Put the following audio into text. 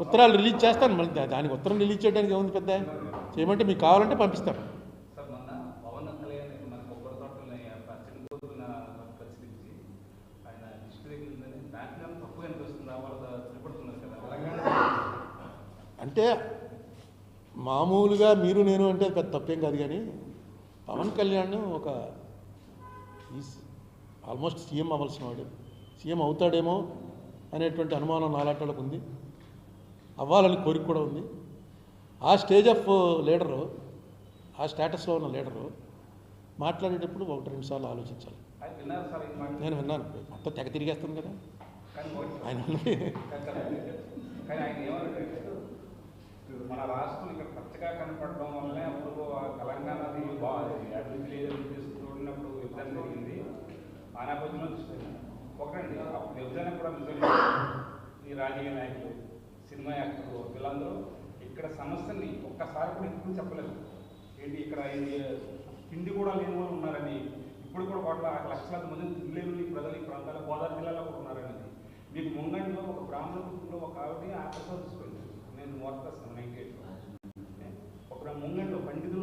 ఉత్తరాలు రిలీజ్ చేస్తాను. మళ్ళీ దానికి ఉత్తరం రిలీజ్ చేయడానికి ఏముంది పెద్ద, చేయమంటే మీకు కావాలంటే పంపిస్తాను. అంటే మామూలుగా మీరు నేను అంటే పెద్ద తప్పేం కాదు, కానీ పవన్ కళ్యాణ్ ఒక ఆల్మోస్ట్ సీఎం అవ్వాల్సిన వాడు, సీఎం అవుతాడేమో అనేటువంటి అనుమానం నాలాంటి వాళ్ళకు ఉంది, అవ్వాలని కోరిక కూడా ఉంది. ఆ స్టేజ్ ఆఫ్ లీడరు, ఆ స్టేటస్లో ఉన్న లీడరు మాట్లాడేటప్పుడు 1-2 సార్లు ఆలోచించాలి. నేను విన్నాను, మొత్తం తెగ తిరిగేస్తాను కదా ఆయన. మన రాష్ట్రం ఇక్కడ పచ్చగా కనపడడం వల్లనే అప్పుడు తెలంగాణది అభివృద్ధి లేదని చూడినప్పుడు విభజన జరిగింది. ఆ నేపథ్యంలో చూస్తున్నాను ఒకటండి, అప్పుడు విభజన కూడా నిజంగా ఈ రాజకీయ నాయకులు, సినిమా యాక్టర్లు వీళ్ళందరూ ఇక్కడ సమస్యని ఒక్కసారి కూడా ఎప్పుడు చెప్పలేదు. ఏంటి ఇక్కడ తిండి కూడా లేని వాళ్ళు ఉన్నారని, ఇప్పుడు కూడా 1,00,000 మంది తినలేని ప్రజలు ఈ ప్రాంతాల గోదావరి జిల్లాలో కూడా ఉన్నారనేది. మీకు ముంగండిలో ఒక బ్రాహ్మణ కుటుంబంలో ఒక ఆవిడ ఆకర్షించుకుంది. నేను మోర్తాను 98లో ఒక ముంగండిలో పండితులు